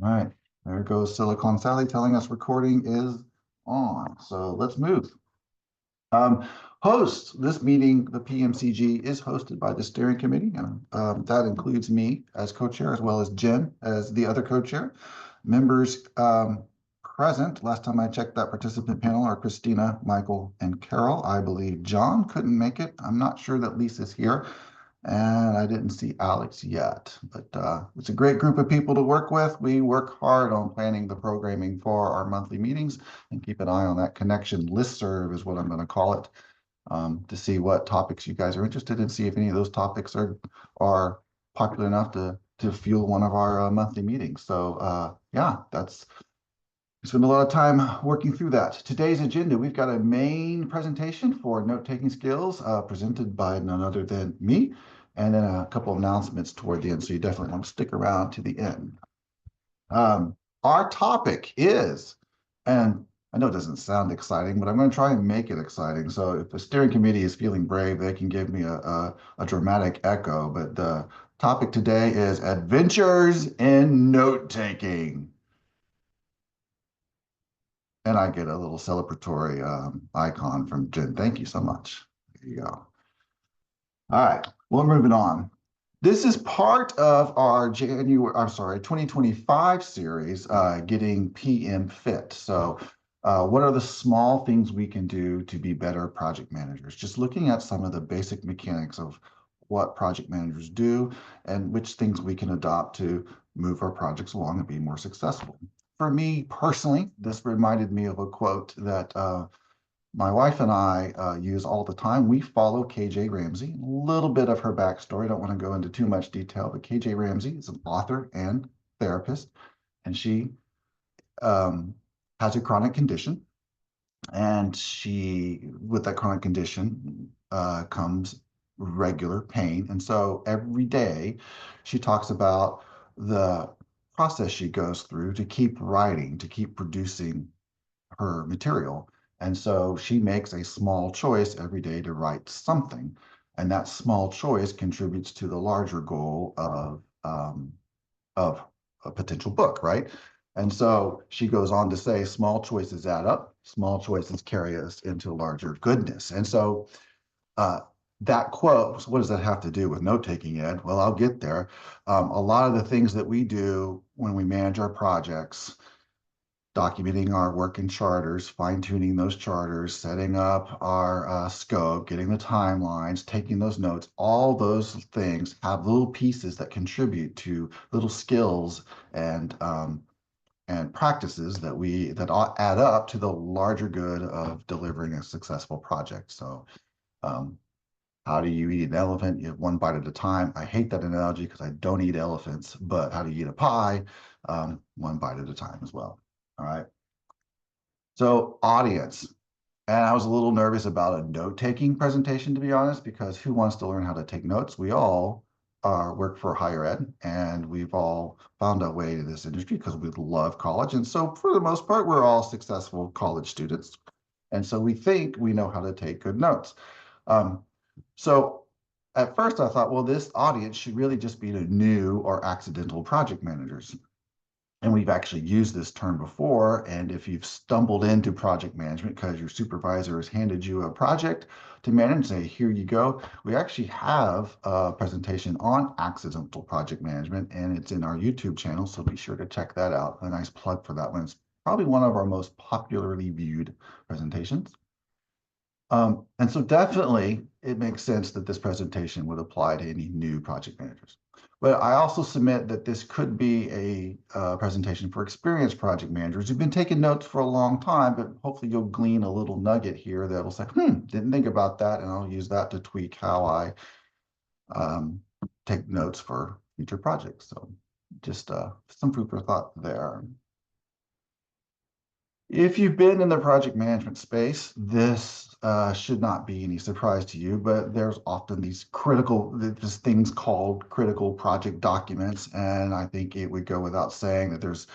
right, there goes Silicon Sally telling us recording is on. So let's move. Um, this meeting, the PMCG, is hosted by the steering committee, and that includes me as co-chair, as well as Jen as the other co-chair. Members present, last time I checked that participant panel, are Christina, Michael, and Carol. I believe John couldn't make it. I'm not sure that Lisa's here. And I didn't see Alex yet, but it's a great group of people to work with. We work hard on planning the programming for our monthly meetings and keep an eye on that connection listserv is what I'm going to call it, to see what topics you guys are interested in, see if any of those topics are popular enough to fuel one of our monthly meetings. So yeah, we spend a lot of time working through that. Today's agenda, we've got a main presentation for note-taking skills presented by none other than me, and then a couple of announcements toward the end, so you definitely want to stick around to the end. Our topic is, and I know it doesn't sound exciting, but I'm going to try and make it exciting. So if the steering committee is feeling brave, they can give me a dramatic echo. But the topic today is adventures in note-taking. And I get a little celebratory icon from Jen. Thank you so much. There you go. All right, well, moving on. This is part of our 2025 series, Getting PM Fit. So what are the small things we can do to be better project managers? Just looking at some of the basic mechanics of what project managers do and which things we can adopt to move our projects along and be more successful. For me personally, this reminded me of a quote that my wife and I use all the time. We follow KJ Ramsey. A little bit of her backstory. I don't want to go into too much detail, but KJ Ramsey is an author and therapist, and she has a chronic condition. And with that chronic condition, comes regular pain. And so every day she talks about the process she goes through to keep writing, to keep producing her material. And so she makes a small choice every day to write something. And that small choice contributes to the larger goal of a potential book, right? And so she goes on to say, small choices add up, small choices carry us into larger goodness. And so that quote, what does that have to do with note-taking, Ed? Well, I'll get there. A lot of the things that we do when we manage our projects, documenting our work in charters, fine-tuning those charters, setting up our scope, getting the timelines, taking those notes, all those things have little pieces that contribute to little skills and practices that add up to the larger good of delivering a successful project. So how do you eat an elephant? You have one bite at a time. I hate that analogy because I don't eat elephants, but how do you eat a pie? One bite at a time as well. All right. So audience, and I was a little nervous about a note-taking presentation, to be honest, because who wants to learn how to take notes? We all work for higher ed, and we've all found our way to this industry because we love college. And so for the most part, we're all successful college students. And so we think we know how to take good notes. So at first I thought, well, this audience should really just be the new or accidental project managers. And we've actually used this term before. And if you've stumbled into project management because your supervisor has handed you a project to manage and say, here you go, we actually have a presentation on accidental project management, and it's in our YouTube channel. So be sure to check that out. A nice plug for that one. It's probably one of our most popularly viewed presentations. And so definitely it makes sense that this presentation would apply to any new project managers. But I also submit that this could be a presentation for experienced project managers who've been taking notes for a long time, but hopefully you'll glean a little nugget here that'll say, didn't think about that, and I'll use that to tweak how I take notes for future projects. So just some food for thought there. If you've been in the project management space, this should not be any surprise to you, but there's often these things called critical project documents. And I think it would go without saying that there's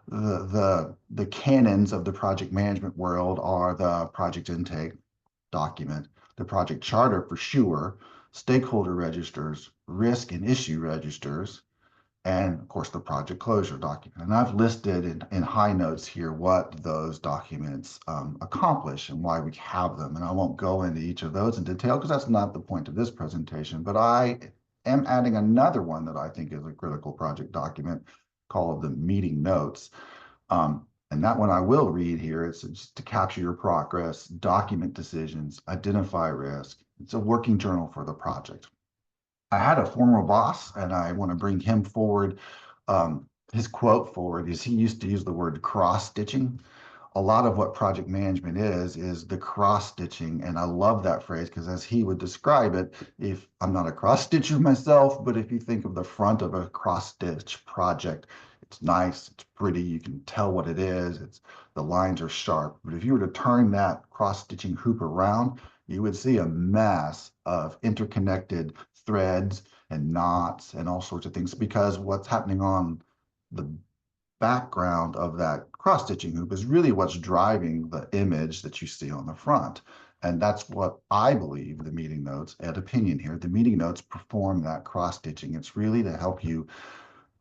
the canons of the project management world are the project intake document, the project charter for sure, stakeholder registers, risk and issue registers, and of course the project closure document. And I've listed in high notes here what those documents accomplish and why we have them. And I won't go into each of those in detail because that's not the point of this presentation, but I am adding another one that I think is a critical project document called the meeting notes. And that one I will read here. It's just to capture your progress, document decisions, identify risk. It's a working journal for the project. I had a former boss, and I want to bring him forward. His quote forward is he used to use the word cross stitching. A lot of what project management is the cross stitching. And I love that phrase because as he would describe it, if I'm not a cross stitcher myself, but if you think of the front of a cross stitch project, it's nice, it's pretty, you can tell what it is, the lines are sharp. But if you were to turn that cross stitching hoop around, you would see a mass of interconnected threads and knots and all sorts of things because what's happening on the background of that cross stitching hoop is really what's driving the image that you see on the front. And that's what I believe the meeting notes, add opinion here, the meeting notes perform that cross stitching. It's really to help you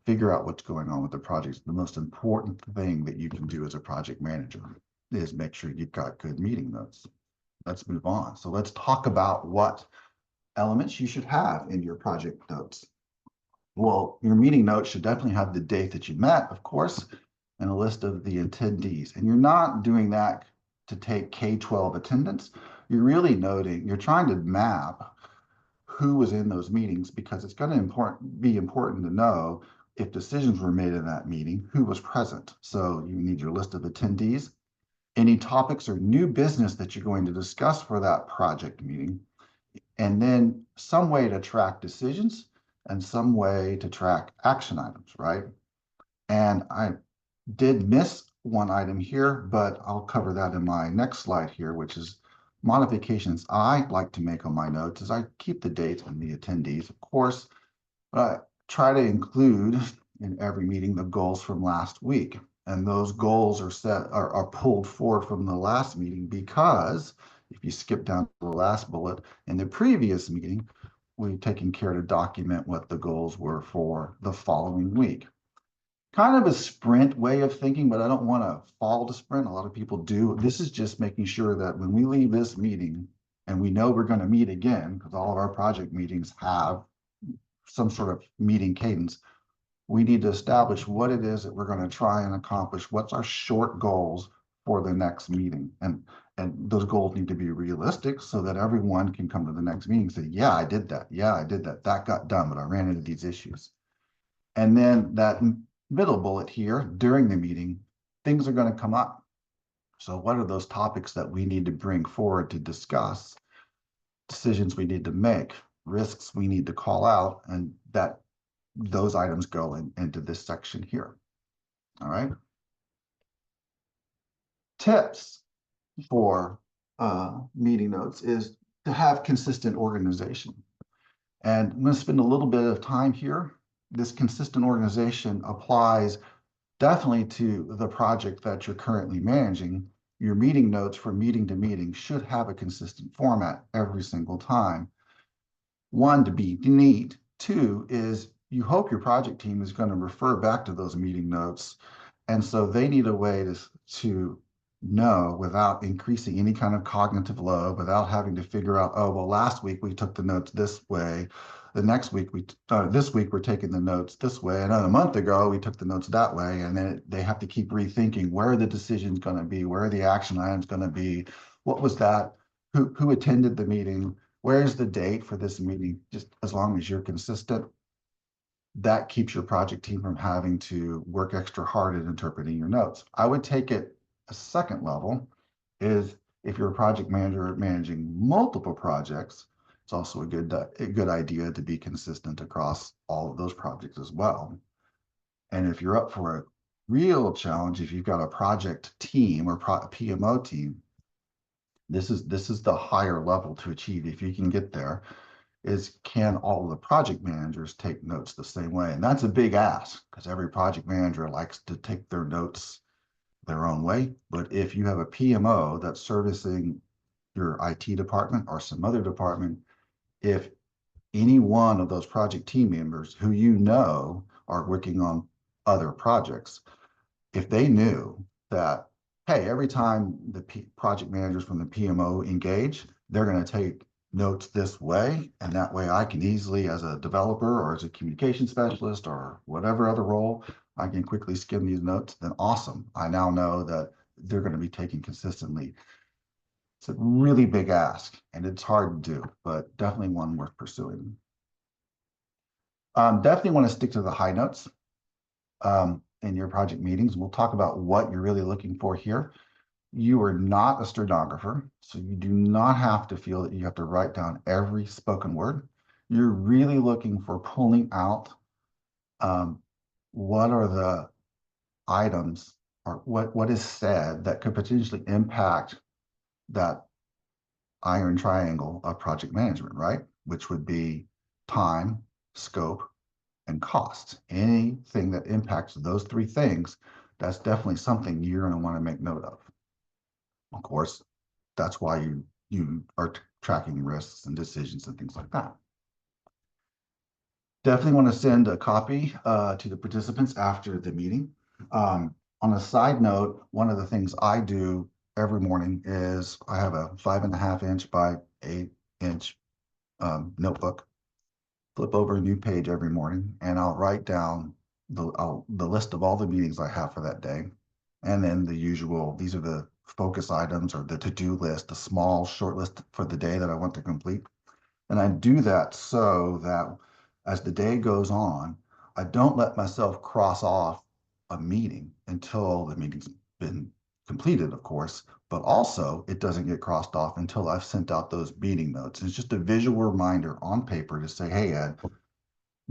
figure out what's going on with the project. The most important thing that you can do as a project manager is make sure you've got good meeting notes. Let's move on. So let's talk about what elements you should have in your project notes. Well, your meeting notes should definitely have the date that you met, of course, and a list of the attendees. And you're not doing that to take K-12 attendance. You're really noting, you're trying to map who was in those meetings because it's going to be important to know if decisions were made in that meeting, who was present. So you need your list of attendees, any topics or new business that you're going to discuss for that project meeting, and then some way to track decisions and some way to track action items, right? And I did miss one item here, but I'll cover that in my next slide here, which is modifications I like to make on my notes is I keep the dates and the attendees, of course, but I try to include in every meeting the goals from last week. And those goals are pulled forward from the last meeting because if you skip down to the last bullet, in the previous meeting, we've taken care to document what the goals were for the following week. Kind of a sprint way of thinking, but I don't want to follow the sprint. A lot of people do. This is just making sure that when we leave this meeting and we know we're going to meet again, because all of our project meetings have some sort of meeting cadence, we need to establish what it is that we're going to try and accomplish. What's our short goals for the next meeting? And those goals need to be realistic so that everyone can come to the next meeting and say, yeah, I did that. Yeah, I did that. That got done, but I ran into these issues. And then that middle bullet here, during the meeting, things are going to come up. So what are those topics that we need to bring forward to discuss, decisions we need to make, risks we need to call out, and that those items go into this section here. All right. Tips for meeting notes is to have consistent organization. And I'm going to spend a little bit of time here. This consistent organization applies definitely to the project that you're currently managing. Your meeting notes from meeting to meeting should have a consistent format every single time. One, to be neat. Two is you hope your project team is going to refer back to those meeting notes. And so they need a way to know without increasing any kind of cognitive load, without having to figure out, oh, well, last week we took the notes this way. The next week, this week we're taking the notes this way. And a month ago, we took the notes that way. And then they have to keep rethinking where are the decisions going to be? Where are the action items going to be? What was that? Who attended the meeting? Where's the date for this meeting? Just as long as you're consistent, that keeps your project team from having to work extra hard at interpreting your notes. I would take it a second level is if you're a project manager managing multiple projects, it's also a good idea to be consistent across all of those projects as well. And if you're up for a real challenge, if you've got a project team or PMO team, this is the higher level to achieve if you can get there, is can all of the project managers take notes the same way? And that's a big ask because every project manager likes to take their notes their own way. But if you have a PMO that's servicing your IT department or some other department, if any one of those project team members who you know are working on other projects. If they knew that, hey, every time the project managers from the PMO engage, they're going to take notes this way, and that way I can easily, as a developer or as a communication specialist or whatever other role, I can quickly skim these notes, then awesome. I now know that they're going to be taken consistently. It's a really big ask, and it's hard to do, but definitely one worth pursuing. Definitely want to stick to the high notes in your project meetings. We'll talk about what you're really looking for here. You are not a stenographer, so you do not have to feel that you have to write down every spoken word. You're really looking for pulling out what are the items or what is said that could potentially impact that iron triangle of project management, right? Which would be time, scope, and cost. Anything that impacts those three things, that's definitely something you're going to want to make note of. Of course, that's why you are tracking risks and decisions and things like that. Definitely want to send a copy to the participants after the meeting. On a side note, one of the things I do every morning is I have a 5.5-inch by 8-inch notebook. Flip over a new page every morning, and I'll write down the list of all the meetings I have for that day, and then the usual. These are the focus items or the to-do list, the small short list for the day that I want to complete. And I do that so that as the day goes on, I don't let myself cross off a meeting until the meeting's been completed, of course, but also it doesn't get crossed off until I've sent out those meeting notes. It's just a visual reminder on paper to say, hey, Ed,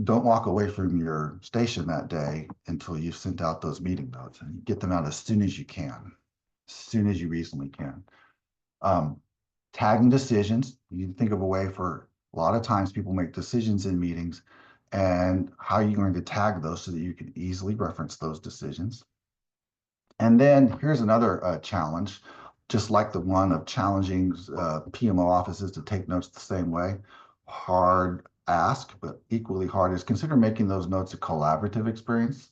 don't walk away from your station that day until you've sent out those meeting notes, and get them out as soon as you can, as soon as you reasonably can. Tagging decisions, you think of a way for a lot of times people make decisions in meetings, and how are you going to tag those so that you can easily reference those decisions? And then here's another challenge, just like the one of challenging PMO offices to take notes the same way. Hard ask, but equally hard is consider making those notes a collaborative experience,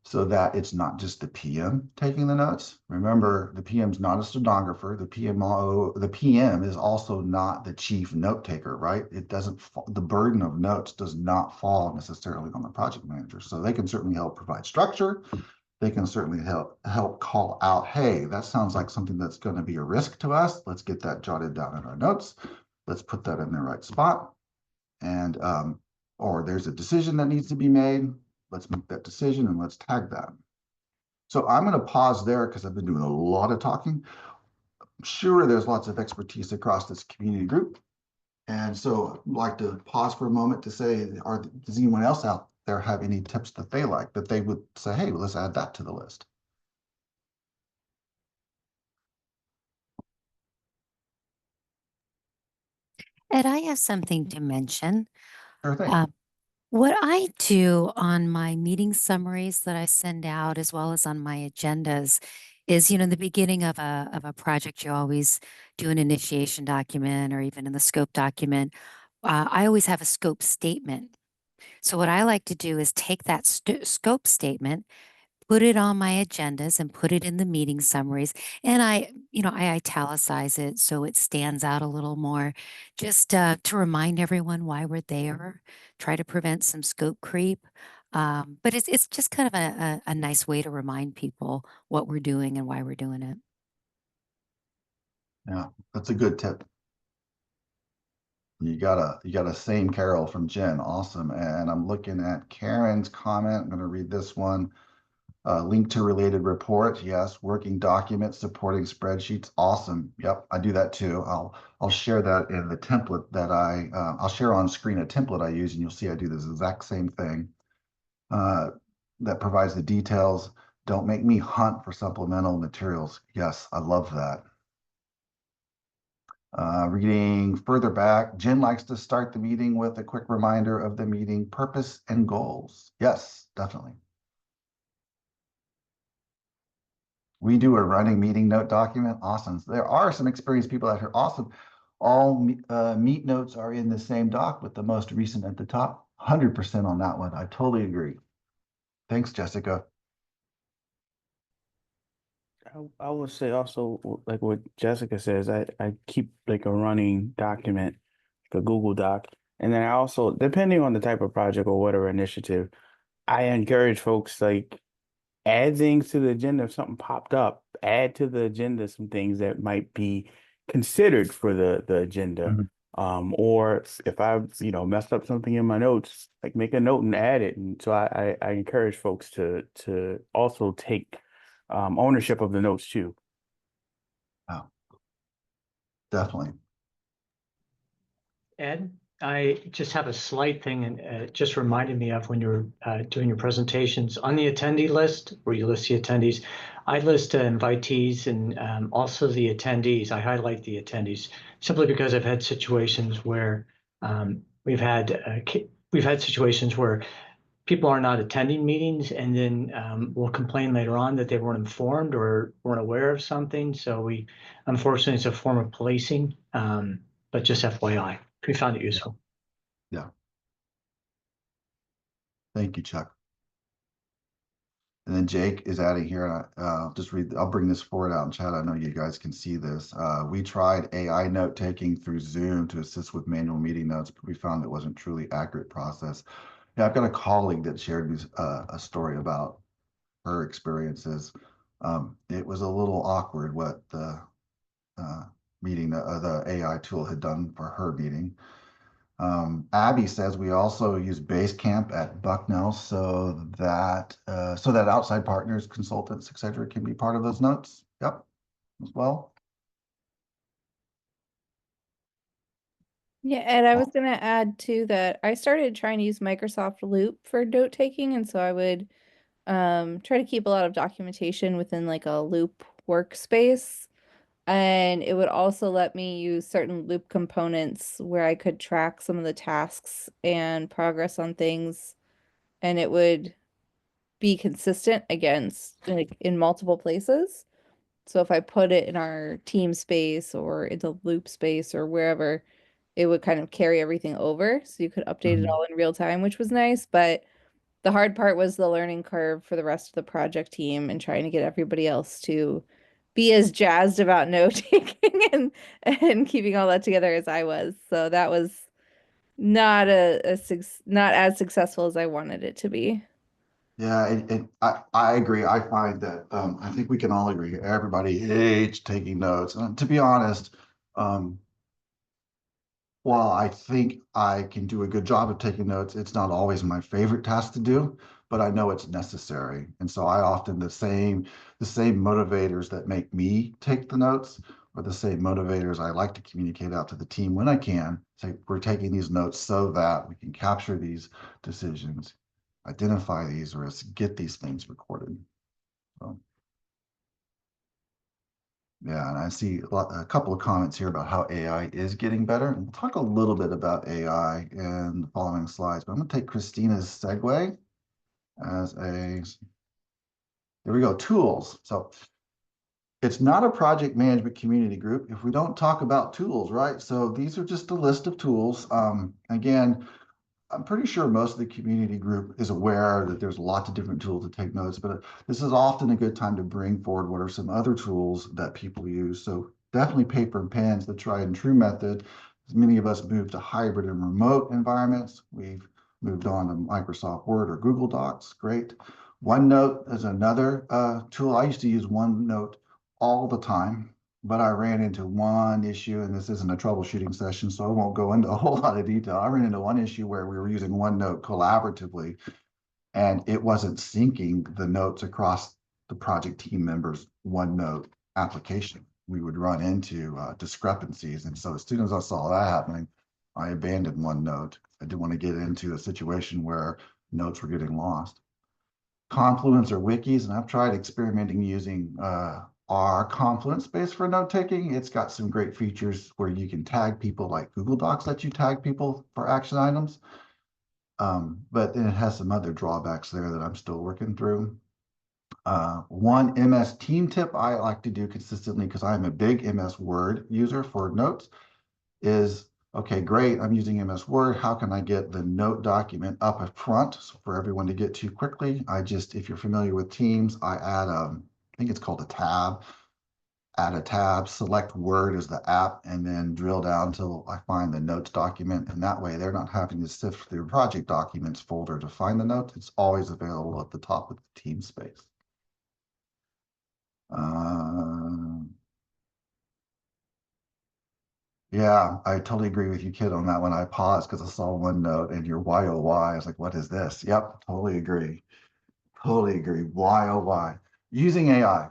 so that it's not just the PM taking the notes. Remember, the PM's not a stenographer. The PM is also not the chief note taker, right? It doesn't, the burden of notes does not fall necessarily on the project manager. So they can certainly help provide structure. They can certainly help call out, hey, that sounds like something that's going to be a risk to us. Let's get that jotted down in our notes. Let's put that in the right spot. And or there's a decision that needs to be made. Let's make that decision and let's tag that. So I'm going to pause there because I've been doing a lot of talking. Sure, there's lots of expertise across this community group. And so I'd like to pause for a moment to say, does anyone else out there have any tips that they like, that they would say, hey, well, let's add that to the list? Ed, I have something to mention. Sure thing. Uh, what I do on my meeting summaries that I send out, as well as on my agendas, is, in the beginning of a project, you always do an initiation document, or even in the scope document. I always have a scope statement. So what I like to do is take that scope statement, put it on my agendas, and put it in the meeting summaries. And I italicize it so it stands out a little more, just to remind everyone why we're there, try to prevent some scope creep. But it's just kind of a nice way to remind people what we're doing and why we're doing it. Yeah, that's a good tip. You got a same Carol from Jen. Awesome. And I'm looking at Karen's comment. I'm going to read this one. Link to related report. Yes. Working documents supporting spreadsheets. Awesome. Yep. I do that too. I'll share that in the template that I'll share on screen a template I use, and you'll see I do this exact same thing that provides the details. Don't make me hunt for supplemental materials. Yes. I love that. Reading further back, Jen likes to start the meeting with a quick reminder of the meeting purpose and goals. Yes, definitely. We do a running meeting note document. Awesome. So there are some experienced people out here. Awesome. All meet notes are in the same doc with the most recent at the top. 100% on that one. I totally agree. Thanks, Jessica. I would say also, like what Jessica says, I keep like a running document, like a Google Doc. And then I also, depending on the type of project or whatever initiative, I encourage folks like add things to the agenda. If something popped up, add to the agenda some things that might be considered for the agenda. Mhm. Or if I, messed up something in my notes, like make a note and add it. And so I encourage folks to also take ownership of the notes too. Oh, definitely. Ed, I just have a slight thing, and it just reminded me of when you were doing your presentations on the attendee list, where you list the attendees. I list invitees and also the attendees. I highlight the attendees simply because I've had situations where we've had situations where people are not attending meetings and then will complain later on that they weren't informed or weren't aware of something. So unfortunately, it's a form of policing, but just FYI, we found it useful. Yeah. Thank you, Chuck. And then Jake is adding here, and I'll bring this forward out in chat. I know you guys can see this. We tried AI note taking through Zoom to assist with manual meeting notes, but we found it wasn't truly accurate process. Yeah, I've got a colleague that shared me a story about her experiences. It was a little awkward what the the AI tool had done for her meeting. Abby says we also use Basecamp at Bucknell so that outside partners, consultants, etc., can be part of those notes. Yep, as well. Yeah, and I was gonna add too that I started trying to use Microsoft Loop for note taking, and so I would try to keep a lot of documentation within like a Loop workspace. And it would also let me use certain Loop components where I could track some of the tasks and progress on things, and it would be consistent against like in multiple places. So if I put it in our team space or in the Loop space or wherever, it would kind of carry everything over. So you could update it Mhm. all in real time, which was nice. But the hard part was the learning curve for the rest of the project team and trying to get everybody else to be as jazzed about note taking and keeping all that together as I was. So that was not not as successful as I wanted it to be. Yeah, I agree. I find that I think we can all agree. Everybody hates taking notes. And to be honest, um, while I think I can do a good job of taking notes, it's not always my favorite task to do, but I know it's necessary. And so I often the same motivators that make me take the notes are the same motivators I like to communicate out to the team when I can. Say we're taking these notes so that we can capture these decisions, identify these risks, get these things recorded. So, yeah, and I see a couple of comments here about how AI is getting better. And we'll talk a little bit about AI in the following slides, but I'm going to take Christina's segue as there we go, tools. So it's not a project management community group if we don't talk about tools, right? So these are just a list of tools. Again, I'm pretty sure most of the community group is aware that there's lots of different tools to take notes, but this is often a good time to bring forward what are some other tools that people use. So definitely paper and pens, the tried and true method. As many of us moved to hybrid and remote environments. We've moved on to Microsoft Word or Google Docs. Great. OneNote is another tool. I used to use OneNote all the time, but I ran into one issue, and this isn't a troubleshooting session, so I won't go into a whole lot of detail. I ran into one issue where we were using OneNote collaboratively, and it wasn't syncing the notes across the project team members' OneNote application. We would run into discrepancies. And so as soon as I saw that happening, I abandoned OneNote. I didn't want to get into a situation where notes were getting lost. Confluence or wikis, and I've tried experimenting using our Confluence space for note taking. It's got some great features where you can tag people, like Google Docs lets you tag people for action items. But then it has some other drawbacks there that I'm still working through. One MS team tip I like to do consistently, because I'm a big MS Word user for notes, is Okay, great. I'm using MS Word. How can I get the note document up front for everyone to get to quickly? If you're familiar with Teams, I add I think it's called a tab. Add a tab, select Word as the app, and then drill down till I find the notes document. And that way they're not having to sift through project documents folder to find the notes. It's always available at the top of the team space. Yeah, I totally agree with you, kid, on that one. I paused because I saw one note and your why oh why. I was like, what is this? Yep, totally agree. Totally agree. Why oh why? Using AI.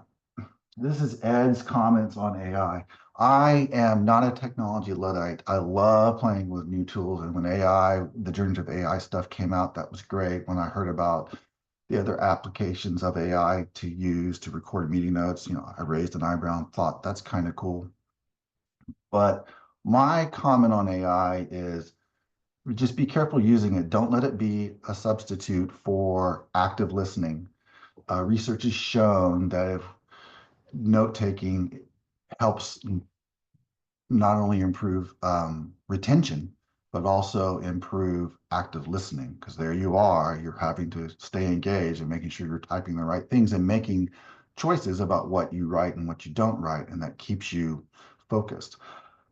This is Ed's comments on AI. I am not a technology Luddite. I love playing with new tools. And when the generative AI stuff came out, that was great. When I heard about the other applications of AI to use to record meeting notes, I raised an eyebrow and thought that's kind of cool. But my comment on AI is just be careful using it. Don't let it be a substitute for active listening. Research has shown that if note taking helps not only improve retention, but also improve active listening. Because there you are, you're having to stay engaged and making sure you're typing the right things and making choices about what you write and what you don't write. And that keeps you focused.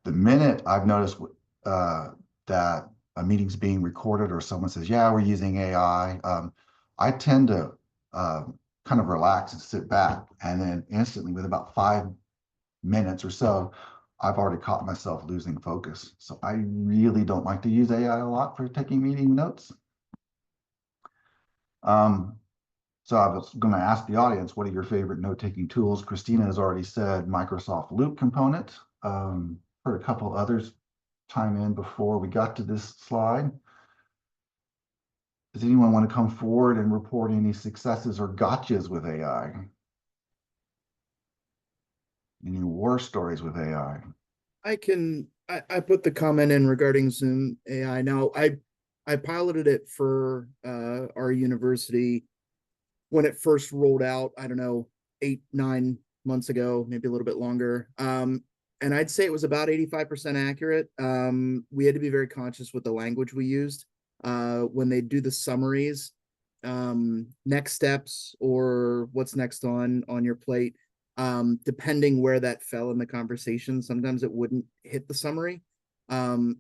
The minute I've noticed that a meeting's being recorded or someone says, yeah, we're using AI, I tend to kind of relax and sit back. And then instantly, with about 5 minutes or so, I've already caught myself losing focus. So I really don't like to use AI a lot for taking meeting notes. So I was going to ask the audience, what are your favorite note-taking tools? Christina has already said Microsoft Loop component. Heard a couple others chime in before we got to this slide. Does anyone want to come forward and report any successes or gotchas with AI? Any war stories with AI? I put the comment in regarding Zoom AI. Now I piloted it for our university when it first rolled out, I don't know, 8-9 months ago, maybe a little bit longer. And I'd say it was about 85% accurate. We had to be very conscious with the language we used when they do the summaries, next steps or what's next on your plate. Depending where that fell in the conversation, sometimes it wouldn't hit the summary.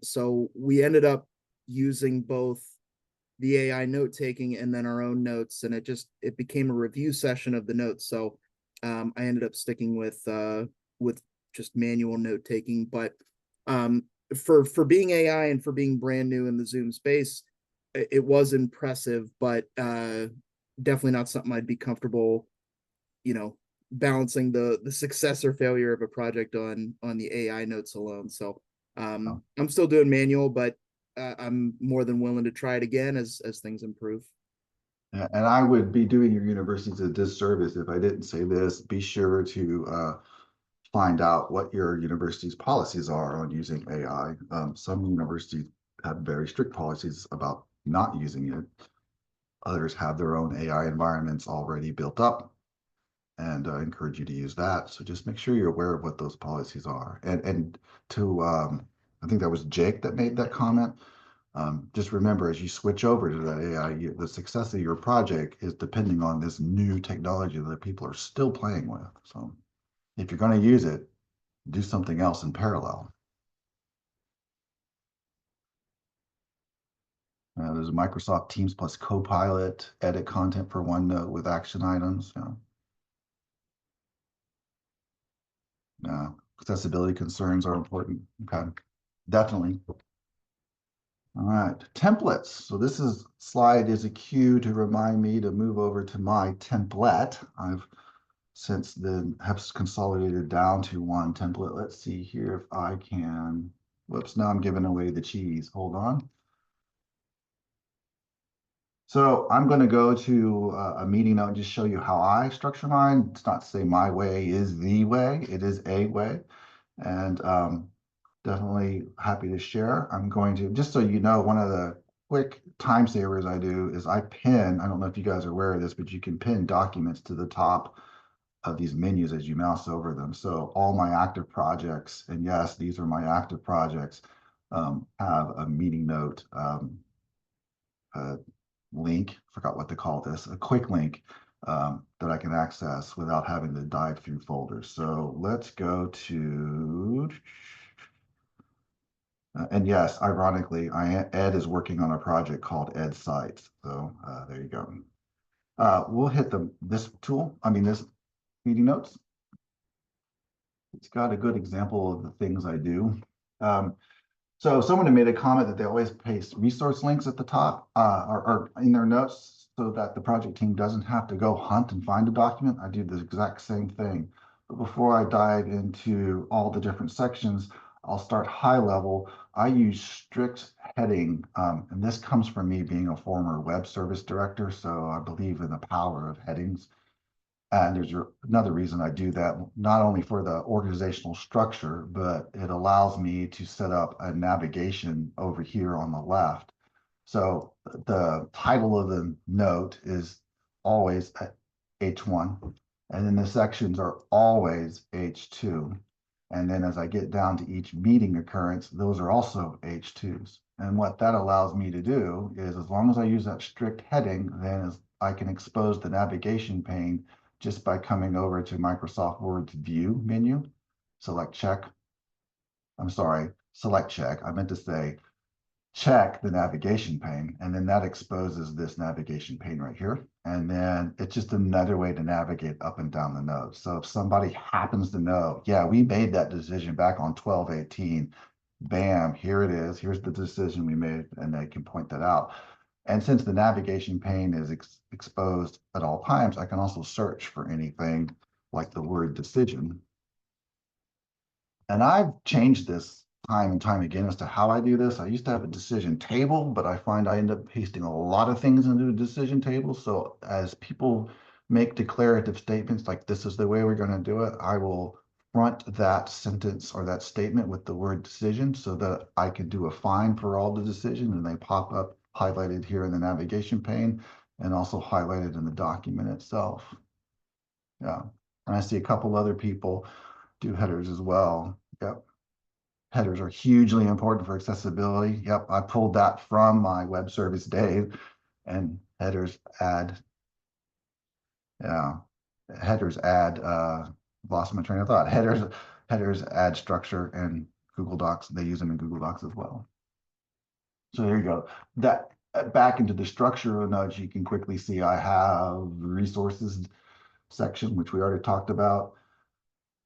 So we ended up using both the AI note taking and then our own notes, and it became a review session of the notes. So I ended up sticking with just manual note taking. But for being AI and for being brand new in the Zoom space, it was impressive, but definitely not something I'd be comfortable, balancing the success or failure of a project on the AI notes alone. So I'm still doing manual, but I'm more than willing to try it again as things improve. Yeah, and I would be doing your universities a disservice if I didn't say this. Be sure to find out what your university's policies are on using AI. Some universities have very strict policies about not using it. Others have their own AI environments already built up, and I encourage you to use that. So just make sure you're aware of what those policies are. And to, I think that was Jake that made that comment. Just remember, as you switch over to that AI, the success of your project is depending on this new technology that people are still playing with. So if you're going to use it, do something else in parallel. There's a Microsoft Teams plus Copilot, edit content for OneNote with action items. Accessibility concerns are important. Okay, definitely. All right, templates. So this slide is a cue to remind me to move over to my template. I've since then have consolidated down to one template. Let's see here if I can. Whoops, now I'm giving away the cheese. Hold on. So I'm going to go to a meeting note and just show you how I structure mine. It's not to say my way is the way, it is a way. And definitely happy to share. I'm going to, just so you know, one of the quick time savers I do is I don't know if you guys are aware of this, but you can pin documents to the top of these menus as you mouse over them. So all my active projects, and yes, these are my active projects, have a meeting note link, forgot what to call this, a quick link that I can access without having to dive through folders. So let's go to, and yes, ironically, Ed is working on a project called Ed Sites. So there you go. We'll hit this tool, this meeting notes. It's got a good example of the things I do. So someone had made a comment that they always paste resource links at the top or in their notes so that the project team doesn't have to go hunt and find a document. I do the exact same thing. But before I dive into all the different sections, I'll start high level. I use strict heading, and this comes from me being a former web service director, so I believe in the power of headings. And there's another reason I do that, not only for the organizational structure, but it allows me to set up a navigation over here on the left. So the title of the note is always H1, and then the sections are always H2. And then as I get down to each meeting occurrence, those are also H2s. And what that allows me to do is, as long as I use that strict heading, then I can expose the navigation pane just by coming over to Microsoft Word's View menu, select check. Select check. I meant to say check the navigation pane, and then that exposes this navigation pane right here. And then it's just another way to navigate up and down the node. So if somebody happens to know, yeah, we made that decision back on 12/18, bam, here it is. Here's the decision we made, and they can point that out. And since the navigation pane is exposed at all times, I can also search for anything like the word decision. And I've changed this time and time again as to how I do this. I used to have a decision table, but I find I end up pasting a lot of things into a decision table. So as people make declarative statements like this is the way we're going to do it, I will front that sentence or that statement with the word decision so that I can do a find for all the decisions, and they pop up highlighted here in the navigation pane and also highlighted in the document itself. Yeah, and I see a couple other people do headers as well. Yep. Headers are hugely important for accessibility. Yep, I pulled that from my web service Dave, and headers add, lost my train of thought. Headers add structure, and Google Docs, they use them in Google Docs as well. So there you go. That back into the structure of Nudge, you can quickly see I have resources section, which we already talked about.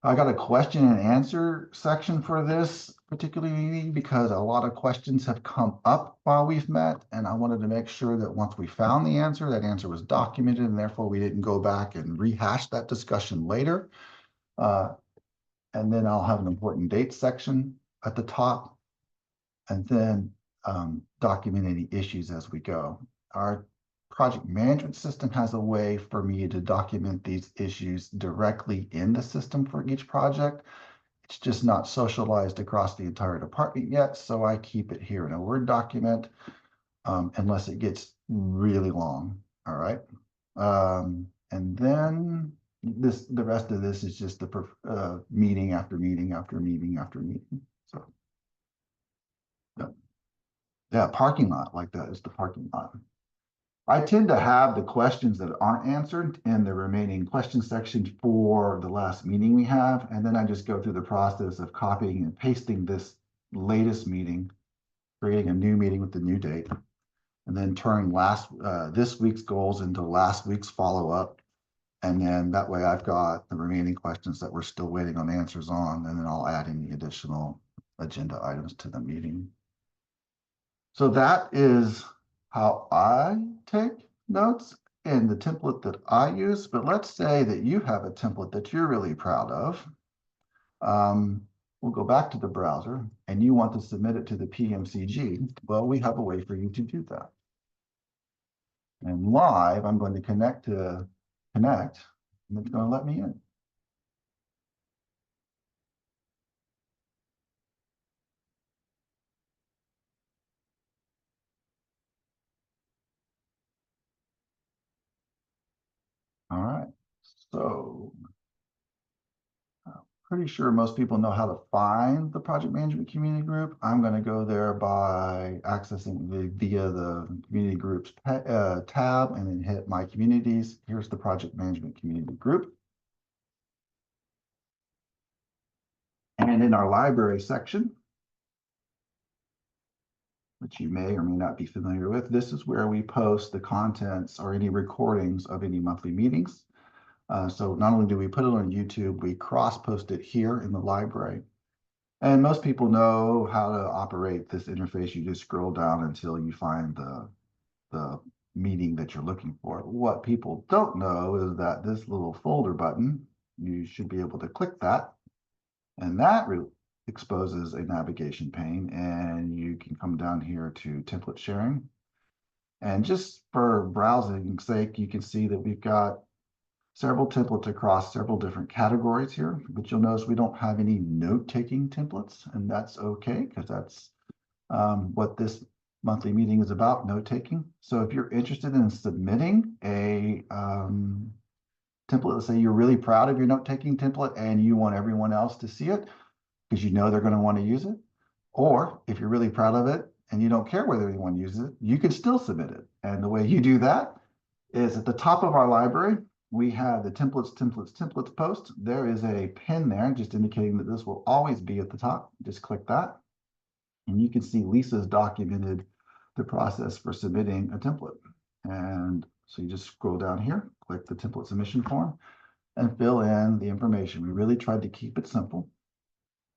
I got a question and answer section for this particular meeting because a lot of questions have come up while we've met, and I wanted to make sure that once we found the answer, that answer was documented, and therefore we didn't go back and rehash that discussion later. And then I'll have an important date section at the top, and then document any issues as we go. Our project management system has a way for me to document these issues directly in the system for each project. It's just not socialized across the entire department yet, so I keep it here in a Word document unless it gets really long. All right. And then the rest of this is just the meeting after meeting after meeting after meeting. So yeah, parking lot like that is the parking lot. I tend to have the questions that aren't answered in the remaining question section for the last meeting we have, and then I just go through the process of copying and pasting this latest meeting, creating a new meeting with the new date, and then turning this week's goals into last week's follow-up. And then that way I've got the remaining questions that we're still waiting on answers on, and then I'll add any additional agenda items to the meeting. So that is how I take notes in the template that I use. But let's say that you have a template that you're really proud of. We'll go back to the browser and you want to submit it to the PMCG. Well, we have a way for you to do that. And live, I'm going to connect, and it's going to let me in. All right, so pretty sure most people know how to find the project management community group. I'm going to go there by accessing via the community groups tab and then hit my communities. Here's the project management community group. And in our library section, which you may or may not be familiar with, this is where we post the contents or any recordings of any monthly meetings. So not only do we put it on YouTube, we cross-post it here in the library. And most people know how to operate this interface. You just scroll down until you find the meeting that you're looking for. What people don't know is that this little folder button, you should be able to click that, and that exposes a navigation pane, and you can come down here to template sharing. And just for browsing sake, you can see that we've got several templates across several different categories here, but you'll notice we don't have any note-taking templates, and that's okay, because that's what this monthly meeting is about, note-taking. So if you're interested in submitting a template, let's say you're really proud of your note-taking template and you want everyone else to see it because you know they're going to want to use it, or if you're really proud of it and you don't care whether anyone uses it, you can still submit it. And the way you do that is at the top of our library, we have the templates post. There is a pin there just indicating that this will always be at the top. Just click that. And you can see Lisa's documented the process for submitting a template. And so you just scroll down here, click the template submission form, and fill in the information. We really tried to keep it simple.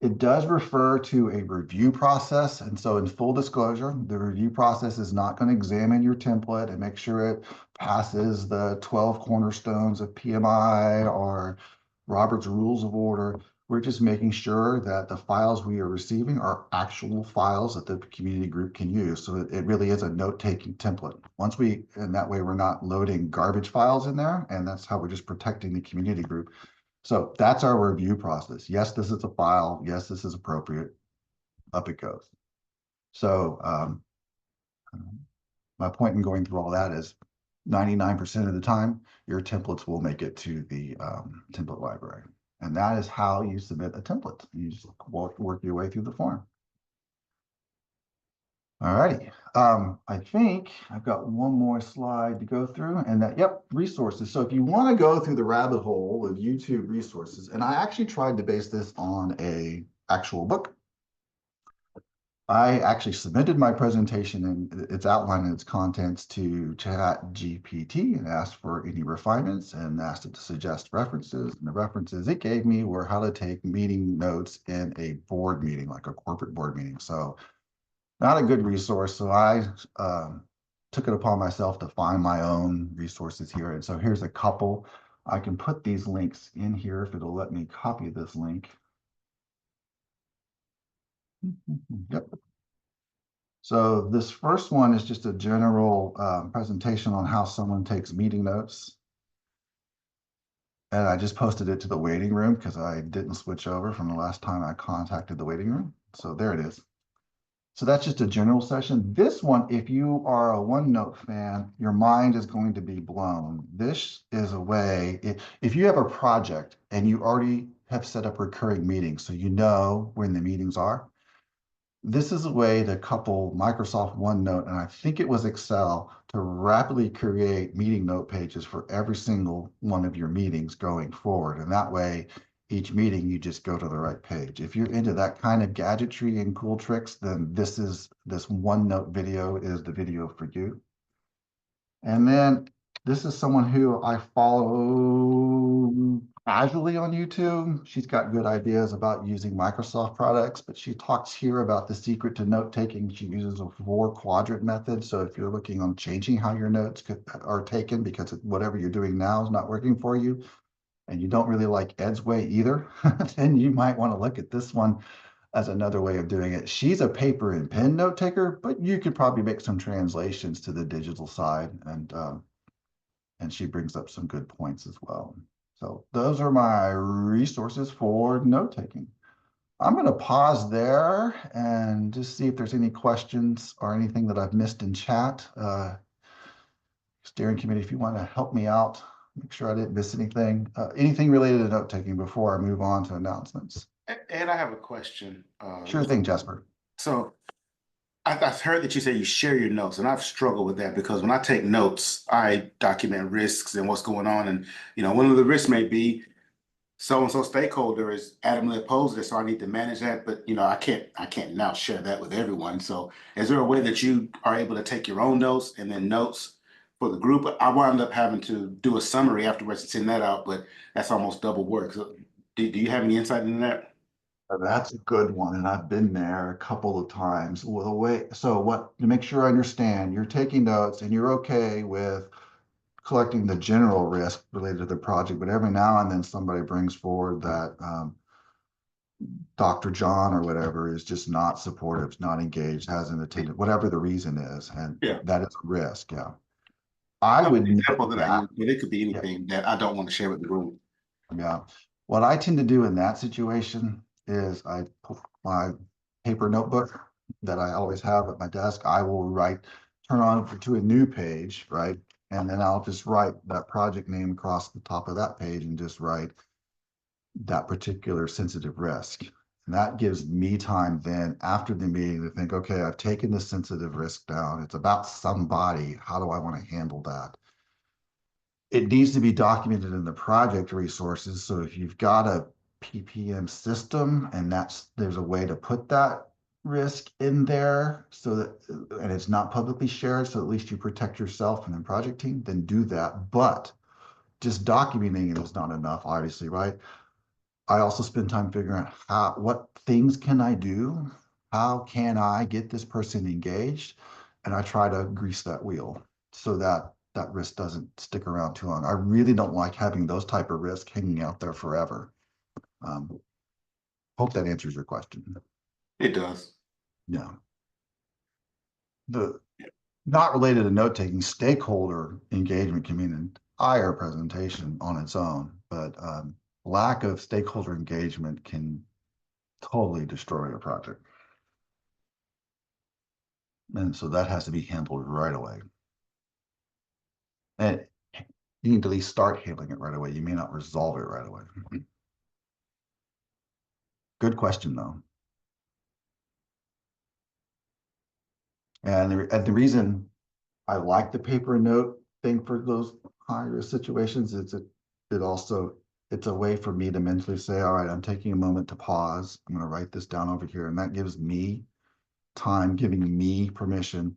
It does refer to a review process. And so in full disclosure, the review process is not going to examine your template and make sure it passes the 12 cornerstones of PMI or Robert's Rules of Order. We're just making sure that the files we are receiving are actual files that the community group can use. So it really is a note-taking template. And that way we're not loading garbage files in there. And that's how we're just protecting the community group. So that's our review process. Yes, this is a file. Yes, this is appropriate. Up it goes. So my point in going through all that is 99% of the time, your templates will make it to the template library. And that is how you submit a template. You just work your way through the form. All righty. I think I've got one more slide to go through, and that, yep, resources. So if you want to go through the rabbit hole of YouTube resources, and I actually tried to base this on a actual book. I actually submitted my presentation and its outline and its contents to ChatGPT and asked for any refinements and asked it to suggest references. And the references it gave me were how to take meeting notes in a board meeting, like a corporate board meeting. So not a good resource. So I took it upon myself to find my own resources here. And so here's a couple. I can put these links in here if it'll let me copy this link. Yep. So this first one is just a general presentation on how someone takes meeting notes. And I just posted it to the waiting room because I didn't switch over from the last time I contacted the waiting room. So there it is. So that's just a general session. This one, if you are a OneNote fan, your mind is going to be blown. This is a way, if you have a project and you already have set up recurring meetings, so you know when the meetings are, this is a way to couple Microsoft OneNote, and I think it was Excel, to rapidly create meeting note pages for every single one of your meetings going forward. And that way, each meeting, you just go to the right page. If you're into that kind of gadgetry and cool tricks, then this OneNote video is the video for you. And then this is someone who I follow casually on YouTube. She's got good ideas about using Microsoft products, but she talks here about the secret to note taking. She uses a 4-quadrant method. So if you're looking on changing how your notes are taken because whatever you're doing now is not working for you, and you don't really like Ed's way either, then you might want to look at this one as another way of doing it. She's a paper and pen note taker, but you could probably make some translations to the digital side, and she brings up some good points as well. So those are my resources for note taking. I'm going to pause there and just see if there's any questions or anything that I've missed in chat. Steering committee, if you want to help me out make sure I didn't miss anything. Anything related to note taking before I move on to announcements? Ed, I have a question. Sure thing, Jasper. So I've heard that you say you share your notes, and I've struggled with that because when I take notes, I document risks and what's going on. And, one of the risks may be so-and-so stakeholder is adamantly opposed to this, so I need to manage that. But, I can't now share that with everyone. So is there a way that you are able to take your own notes and then notes for the group? I wound up having to do a summary afterwards and send that out, but that's almost double work. So do you have any insight into that? That's a good one, and I've been there a couple of times. Well, so what, to make sure I understand, you're taking notes and you're okay with collecting the general risk related to the project, but every now and then somebody brings forward that Dr. John or whatever is just not supportive, not engaged, hasn't attended, whatever the reason is, and Yeah. that is a risk, yeah. I would The example note that I that, use, but it could be anything that I don't want to share with the group. yeah. What I tend to do in that situation is I put my paper notebook that I always have at my desk. I will turn on to a new page, right? And then I'll just write that project name across the top of that page and just write that particular sensitive risk. And that gives me time then after the meeting to think, okay, I've taken the sensitive risk down. It's about somebody. How do I want to handle that? It needs to be documented in the project resources. So if you've got a PPM system and there's a way to put that risk in there so that, and it's not publicly shared, so at least you protect yourself and the project team, then do that. But just documenting it is not enough, obviously, right? I also spend time figuring out what things can I do? How can I get this person engaged? And I try to grease that wheel so that that risk doesn't stick around too long. I really don't like having those type of risks hanging out there forever. Hope that answers your question. It does. Yeah. The not related to note taking, stakeholder engagement can mean an entire presentation on its own, but lack of stakeholder engagement can totally destroy a project. And so that has to be handled right away. And you need to at least start handling it right away. You may not resolve it right away. Good question, though. And the reason I like the paper note thing for those high risk situations is it's a way for me to mentally say, all right, I'm taking a moment to pause. I'm going to write this down over here. And that gives me time, giving me permission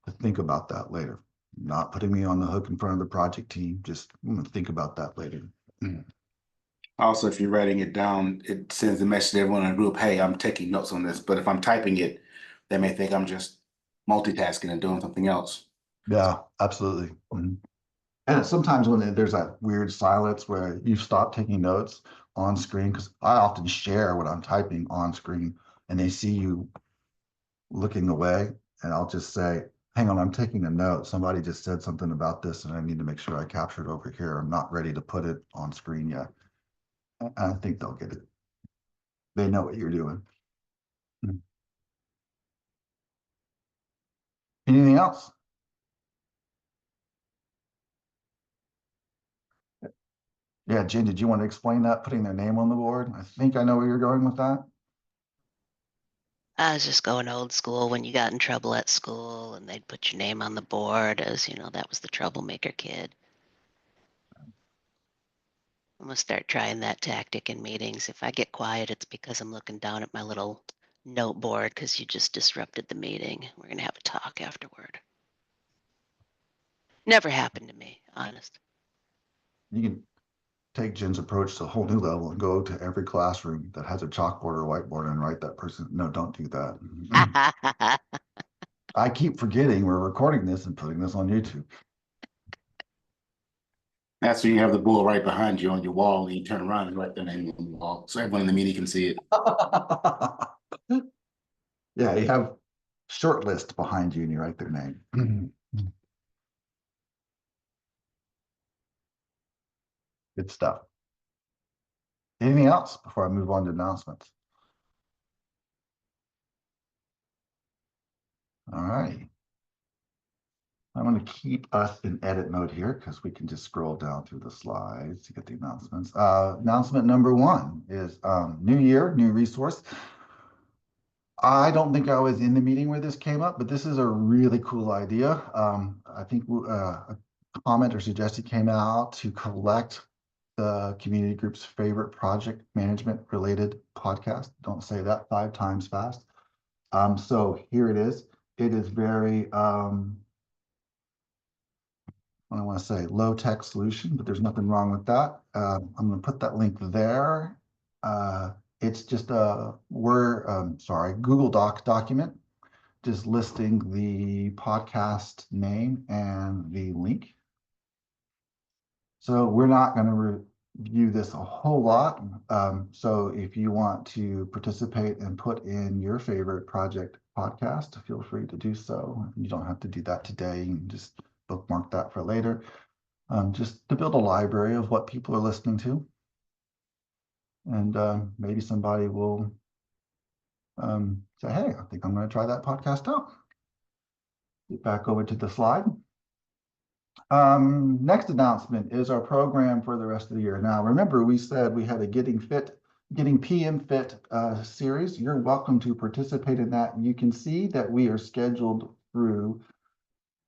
to think about that later. Not putting me on the hook in front of the project team. Just I'm going to think about that later. Also, if you're writing it down, it sends a message to everyone in the group, hey, I'm taking notes on this. But if I'm typing it, they may think I'm just multitasking and doing something else. Yeah, absolutely. And sometimes when there's that weird silence where you stop taking notes on screen, because I often share what I'm typing on screen and they see you looking away, and I'll just say, hang on, I'm taking a note. Somebody just said something about this and I need to make sure I capture it over here. I'm not ready to put it on screen yet. I think they'll get it. They know what you're doing. Anything else? Yeah, Jen, did you want to explain that, putting their name on the board? I think I know where you're going with that. I was just going old school when you got in trouble at school and they'd put your name on the board as, that was the troublemaker kid. I'm gonna start trying that tactic in meetings. If I get quiet, it's because I'm looking down at my little note board because you just disrupted the meeting. We're gonna have a talk afterward. Never happened to me, honest. You can take Jen's approach to a whole new level and go to every classroom that has a chalkboard or whiteboard and write that person. No, don't do that. I keep forgetting we're recording this and putting this on YouTube. That's when you have the bull right behind you on your wall and you turn around and write the name on the wall so everyone in the meeting can see it. Yeah, you have short list behind you and you write their name. Good stuff. Anything else before I move on to announcements? All right. I'm going to keep us in edit mode here because we can just scroll down through the slides to get the announcements. Announcement number 1 is new year, new resource. I don't think I was in the meeting where this came up, but this is a really cool idea. I think a comment or suggestion came out to collect the community group's favorite project management related podcast. Don't say that 5 times fast. So here it is. It is very, I don't want to say low tech solution, but there's nothing wrong with that. I'm going to put that link there. It's just a Google Doc document, just listing the podcast name and the link. So we're not going to review this a whole lot. So if you want to participate and put in your favorite project podcast, feel free to do so. You don't have to do that today. You can just bookmark that for later. Just to build a library of what people are listening to. And maybe somebody will say, hey, I think I'm going to try that podcast out. Get back over to the slide. Next announcement is our program for the rest of the year. Now, remember, we said we had a Getting PM Fit series. You're welcome to participate in that. You can see that we are scheduled through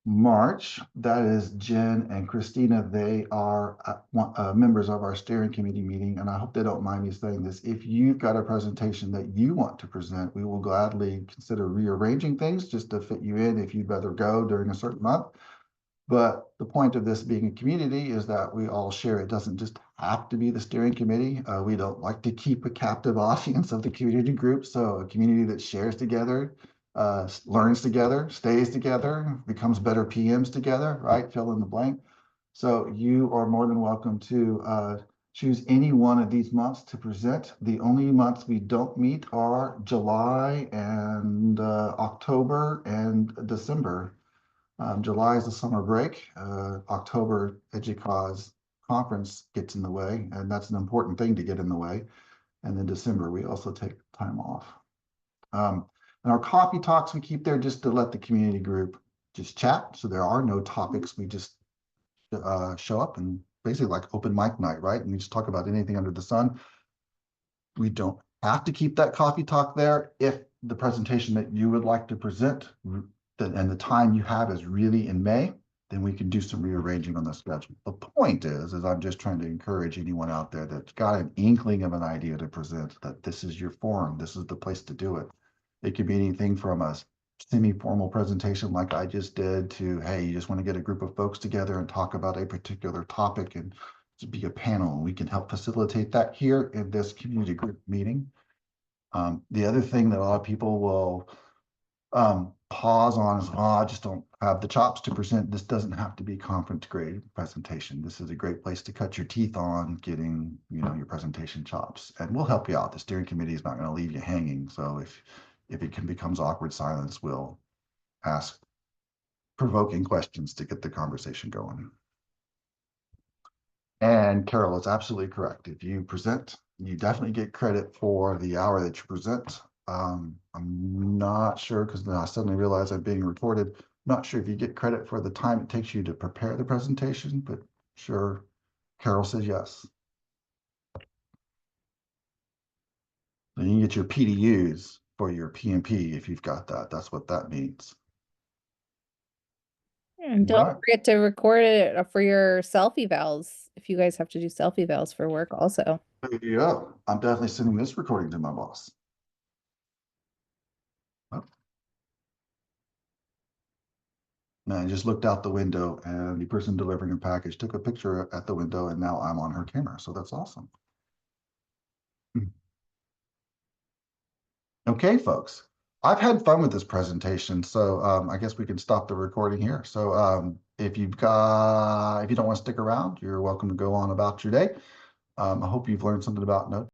March. That is Jen and Christina. They are members of our steering committee meeting, and I hope they don't mind me saying this. If you've got a presentation that you want to present, we will gladly consider rearranging things just to fit you in if you'd rather go during a certain month. But the point of this being a community is that we all share. It doesn't just have to be the steering committee. We don't like to keep a captive audience of the community group. So a community that shares together, learns together, stays together, becomes better PMs together, right? Fill in the blank. So you are more than welcome to choose any one of these months to present. The only months we don't meet are July and October and December. July is the summer break. October, Educause conference gets in the way, and that's an important thing to get in the way. And then December, we also take time off. And our coffee talks we keep there just to let the community group just chat. So there are no topics. We just show up and basically like open mic night, right? And we just talk about anything under the sun. We don't have to keep that coffee talk there. If the presentation that you would like to present and the time you have is really in May, then we can do some rearranging on the schedule. The point is I'm just trying to encourage anyone out there that's got an inkling of an idea to present, that this is your forum, this is the place to do it. It could be anything from a semi-formal presentation like I just did to, hey, you just want to get a group of folks together and talk about a particular topic and to be a panel. We can help facilitate that here in this community group meeting. The other thing that a lot of people will pause on is, oh, I just don't have the chops to present. This doesn't have to be conference grade presentation. This is a great place to cut your teeth on getting, your presentation chops, and we'll help you out. The steering committee is not going to leave you hanging. So if it becomes awkward silence, we'll ask provoking questions to get the conversation going. And Carol is absolutely correct. If you present, you definitely get credit for the hour that you present. I'm not sure, because then I suddenly realize I'm being recorded. Not sure if you get credit for the time it takes you to prepare the presentation, but sure, Carol says yes. Then you get your PDUs for your PMP if you've got that. That's what that means. And don't Right. forget to record it for your self evals if you guys have to do self evals for work also. Yeah, I'm definitely sending this recording to my boss. Oh. And I just looked out the window and the person delivering a package took a picture at the window, and now I'm on her camera. So that's awesome. Okay, folks, I've had fun with this presentation. So I guess we can stop the recording here. So if you don't want to stick around, you're welcome to go on about your day. I hope you've learned something about note